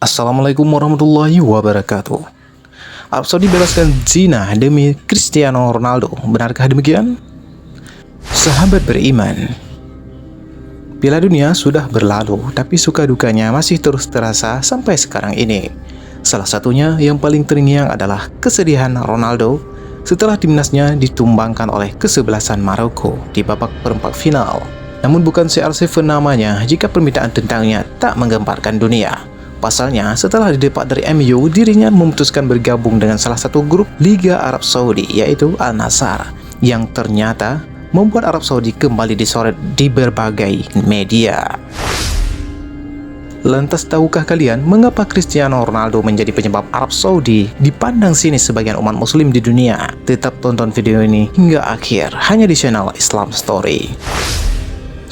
Assalamualaikum warahmatullahi wabarakatuh. Arab Saudi bebaskan zina demi Cristiano Ronaldo. Benarkah demikian? Sahabat beriman, Piala Dunia sudah berlalu, tapi suka dukanya masih terus terasa sampai sekarang ini. Salah satunya yang paling terngiang adalah kesedihan Ronaldo setelah timnasnya ditumbangkan oleh kesebelasan Maroko di babak perempat final. Namun bukan CR7 namanya jika permintaan tentangnya tak menggemparkan dunia. Pasalnya, setelah didepak dari MU, dirinya memutuskan bergabung dengan salah satu grup Liga Arab Saudi, yaitu Al-Nassr, yang ternyata membuat Arab Saudi kembali disorot di berbagai media. Lantas tahukah kalian mengapa Cristiano Ronaldo menjadi penyebab Arab Saudi dipandang sinis sebagian umat muslim di dunia? Tetap tonton video ini hingga akhir hanya di channel Islam Story.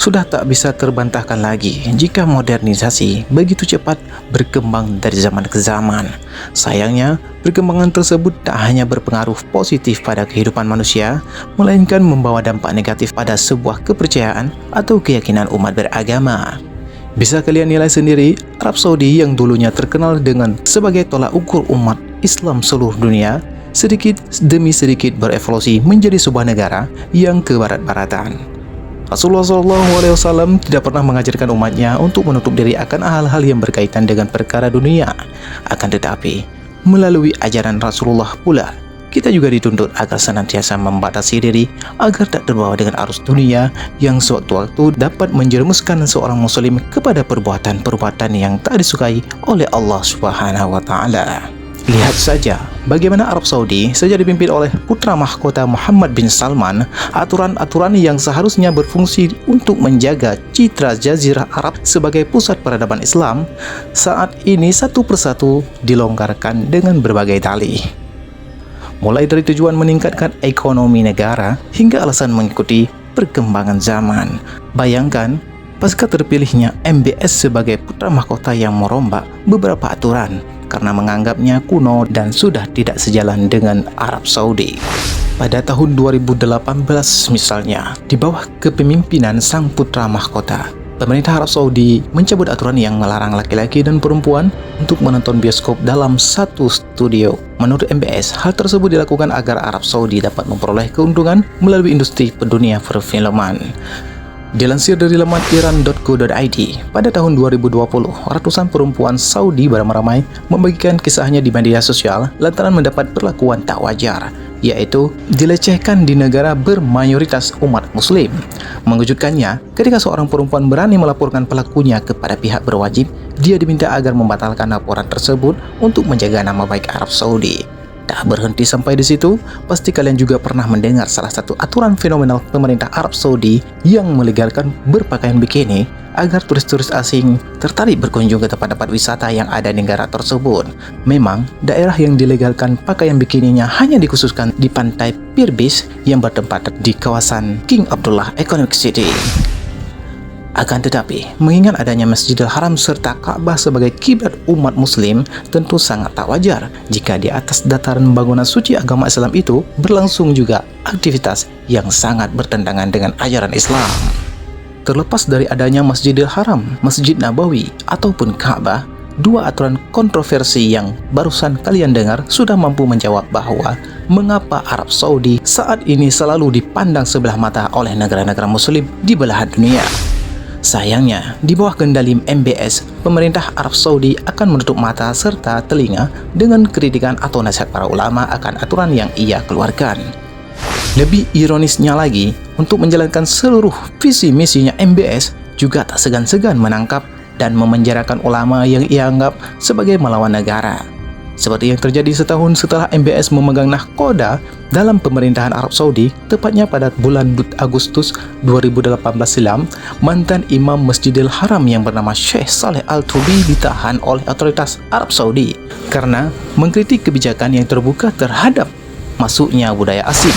Sudah tak bisa terbantahkan lagi jika modernisasi begitu cepat berkembang dari zaman ke zaman. Sayangnya, perkembangan tersebut tak hanya berpengaruh positif pada kehidupan manusia, melainkan membawa dampak negatif pada sebuah kepercayaan atau keyakinan umat beragama. Bisa kalian nilai sendiri, Arab Saudi yang dulunya terkenal dengan sebagai tolak ukur umat Islam seluruh dunia, sedikit demi sedikit berevolusi menjadi sebuah negara yang kebarat-baratan. Rasulullah SAW tidak pernah mengajarkan umatnya untuk menutup diri akan hal-hal yang berkaitan dengan perkara dunia. Akan tetapi, melalui ajaran Rasulullah pula, kita juga dituntut agar senantiasa membatasi diri agar tak terbawa dengan arus dunia yang sewaktu-waktu dapat menjerumuskan seorang muslim kepada perbuatan-perbuatan yang tak disukai oleh Allah Subhanahu wa Ta'ala. Lihat saja bagaimana Arab Saudi sejak dipimpin oleh putra mahkota Muhammad bin Salman, aturan-aturan yang seharusnya berfungsi untuk menjaga citra Jazirah Arab sebagai pusat peradaban Islam saat ini satu persatu dilonggarkan dengan berbagai dalih. Mulai dari tujuan meningkatkan ekonomi negara hingga alasan mengikuti perkembangan zaman. Bayangkan, pasca terpilihnya MBS sebagai putra mahkota yang merombak beberapa aturan karena menganggapnya kuno dan sudah tidak sejalan dengan Arab Saudi. Pada tahun 2018 misalnya, di bawah kepemimpinan sang putra mahkota, pemerintah Arab Saudi mencabut aturan yang melarang laki-laki dan perempuan untuk menonton bioskop dalam satu studio. Menurut MBS, hal tersebut dilakukan agar Arab Saudi dapat memperoleh keuntungan melalui industri dunia perfilman. Dilansir dari laman iran.co.id, pada tahun 2020, ratusan perempuan Saudi beramai-ramai membagikan kisahnya di media sosial lantaran mendapat perlakuan tak wajar, yaitu dilecehkan di negara bermayoritas umat muslim. Mengejutkannya, ketika seorang perempuan berani melaporkan pelakunya kepada pihak berwajib, dia diminta agar membatalkan laporan tersebut untuk menjaga nama baik Arab Saudi. Tak berhenti sampai di situ, pasti kalian juga pernah mendengar salah satu aturan fenomenal pemerintah Arab Saudi yang melegalkan berpakaian bikini agar turis-turis asing tertarik berkunjung ke tempat-tempat wisata yang ada di negara tersebut. Memang, daerah yang dilegalkan pakaian bikininya hanya dikhususkan di pantai Pirbis yang bertempat di kawasan King Abdullah Economic City. Akan tetapi, mengingat adanya Masjidil Haram serta Ka'bah sebagai kiblat umat muslim, tentu sangat tak wajar jika di atas dataran bangunan suci agama Islam itu berlangsung juga aktivitas yang sangat bertentangan dengan ajaran Islam. Terlepas dari adanya Masjidil Haram, Masjid Nabawi, ataupun Ka'bah, dua aturan kontroversi yang barusan kalian dengar sudah mampu menjawab bahwa mengapa Arab Saudi saat ini selalu dipandang sebelah mata oleh negara-negara muslim di belahan dunia. Sayangnya, di bawah kendali MBS, pemerintah Arab Saudi akan menutup mata serta telinga dengan kritikan atau nasihat para ulama akan aturan yang ia keluarkan. Lebih ironisnya lagi, untuk menjalankan seluruh visi misinya MBS juga tak segan-segan menangkap dan memenjarakan ulama yang ia anggap sebagai melawan negara. Seperti yang terjadi setahun setelah MBS memegang nahkoda dalam pemerintahan Arab Saudi, tepatnya pada bulan Agustus 2018 silam, mantan imam Masjidil Haram yang bernama Sheikh Saleh Al-Tubi ditahan oleh otoritas Arab Saudi karena mengkritik kebijakan yang terbuka terhadap masuknya budaya asing.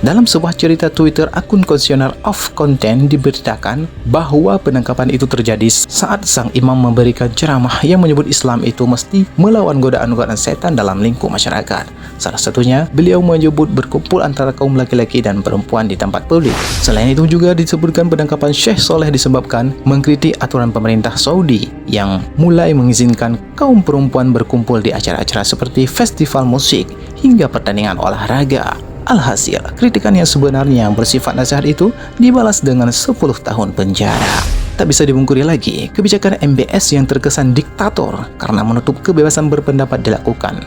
Dalam sebuah cerita Twitter, akun Questioner of Content diberitakan bahwa penangkapan itu terjadi saat sang imam memberikan ceramah yang menyebut Islam itu mesti melawan godaan-godaan setan dalam lingkup masyarakat. Salah satunya, beliau menyebut berkumpul antara kaum laki-laki dan perempuan di tempat publik. Selain itu juga disebutkan penangkapan Syekh Soleh disebabkan mengkritik aturan pemerintah Saudi yang mulai mengizinkan kaum perempuan berkumpul di acara-acara seperti festival musik hingga pertandingan olahraga. Alhasil, kritikan yang sebenarnya bersifat nasihat itu dibalas dengan 10 tahun penjara. Tak bisa dibungkiri lagi, kebijakan MBS yang terkesan diktator karena menutup kebebasan berpendapat dilakukan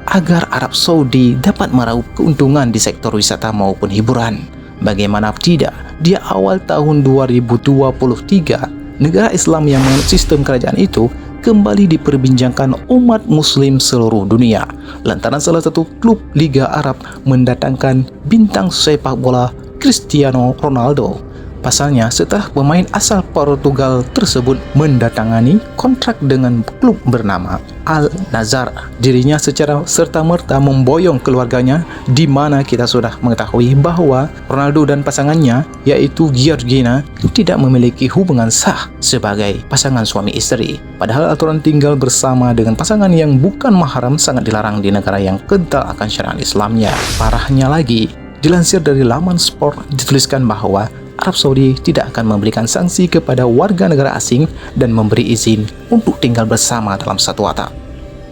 agar Arab Saudi dapat meraup keuntungan di sektor wisata maupun hiburan. Bagaimana tidak, di awal tahun 2023, negara Islam yang menganut sistem kerajaan itu kembali diperbincangkan umat muslim seluruh dunia lantaran salah satu klub Liga Arab mendatangkan bintang sepak bola Cristiano Ronaldo. Pasalnya, setelah pemain asal Portugal tersebut mendatangani kontrak dengan klub bernama Al-Nassr, dirinya secara serta-merta memboyong keluarganya, di mana kita sudah mengetahui bahwa Ronaldo dan pasangannya, yaitu Georgina, tidak memiliki hubungan sah sebagai pasangan suami istri. Padahal aturan tinggal bersama dengan pasangan yang bukan mahram sangat dilarang di negara yang kental akan syariat Islamnya. Parahnya lagi, dilansir dari laman sport dituliskan bahwa Arab Saudi tidak akan memberikan sanksi kepada warga negara asing dan memberi izin untuk tinggal bersama dalam satu atap.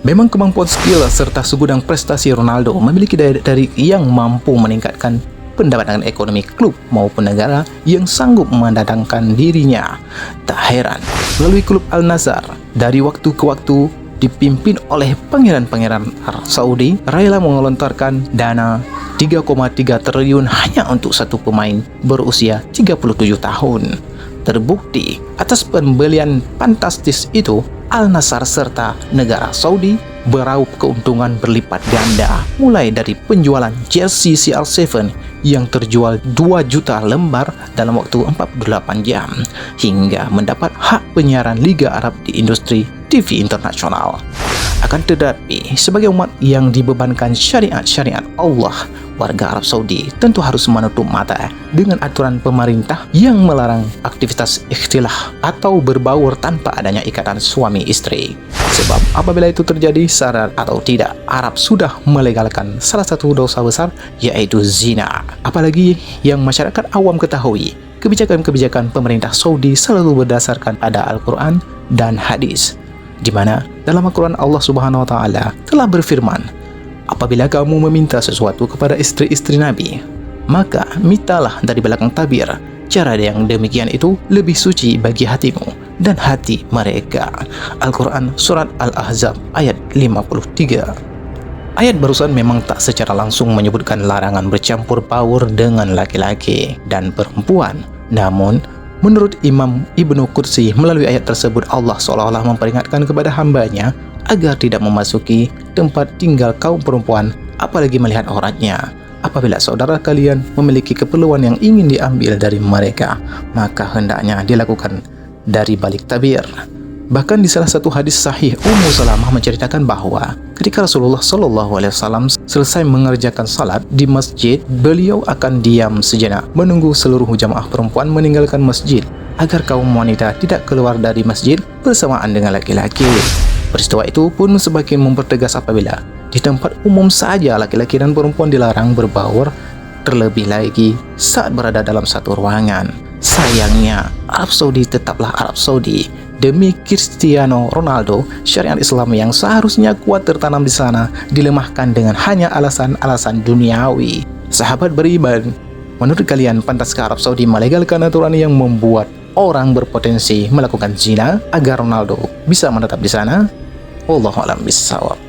Memang kemampuan skill serta segudang prestasi Ronaldo memiliki daya tarik yang mampu meningkatkan pendapatan ekonomi klub maupun negara yang sanggup mendatangkan dirinya. Tak heran, melalui klub Al-Nassr, dari waktu ke waktu dipimpin oleh pangeran-pangeran Arab Saudi, rela mengelontorkan dana 3,3 triliun hanya untuk satu pemain berusia 37 tahun. Terbukti, atas pembelian fantastis itu, Al-Nassr serta negara Saudi beraup keuntungan berlipat ganda, mulai dari penjualan jersey CR7 yang terjual 2 juta lembar dalam waktu 48 jam, hingga mendapat hak penyiaran Liga Arab di industri TV internasional. Akan tetapi, sebagai umat yang dibebankan syariat-syariat Allah, warga Arab Saudi tentu harus menutup mata dengan aturan pemerintah yang melarang aktivitas ikhtilah atau berbaur tanpa adanya ikatan suami istri. Sebab apabila itu terjadi, sadar atau tidak, Arab sudah melegalkan salah satu dosa besar, yaitu zina. Apalagi yang masyarakat awam ketahui, kebijakan-kebijakan pemerintah Saudi selalu berdasarkan pada Al-Quran dan hadis, di mana dalam Al-Quran Allah Subhanahu wa Ta'ala telah berfirman, apabila kamu meminta sesuatu kepada istri-istri Nabi, maka mintalah dari belakang tabir. Cara yang demikian itu lebih suci bagi hatimu dan hati mereka. Al-Quran Surat Al-Ahzab ayat 53. Ayat barusan memang tak secara langsung menyebutkan larangan bercampur baur dengan laki-laki dan perempuan. Namun, menurut Imam Ibnu Qudsi, melalui ayat tersebut Allah seolah-olah memperingatkan kepada hambanya agar tidak memasuki tempat tinggal kaum perempuan, apalagi melihat auratnya. Apabila saudara kalian memiliki keperluan yang ingin diambil dari mereka, maka hendaknya dilakukan dari balik tabir. Bahkan di salah satu hadis sahih, Ummu Salamah menceritakan bahwa ketika Rasulullah SAW selesai mengerjakan salat di masjid, beliau akan diam sejenak menunggu seluruh jamaah perempuan meninggalkan masjid agar kaum wanita tidak keluar dari masjid bersamaan dengan laki-laki. Peristiwa itu pun semakin mempertegas apabila di tempat umum saja laki-laki dan perempuan dilarang berbaur, terlebih lagi saat berada dalam satu ruangan. Sayangnya, Arab Saudi tetaplah Arab Saudi. Demi Cristiano Ronaldo, syariat Islam yang seharusnya kuat tertanam di sana dilemahkan dengan hanya alasan-alasan duniawi. Sahabat beriman, menurut kalian pantaskah Arab Saudi melegalkan aturan yang membuat orang berpotensi melakukan zina agar Ronaldo bisa menetap di sana? Wallahu a'lam bishawab.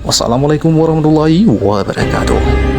Wassalamualaikum warahmatullahi wabarakatuh.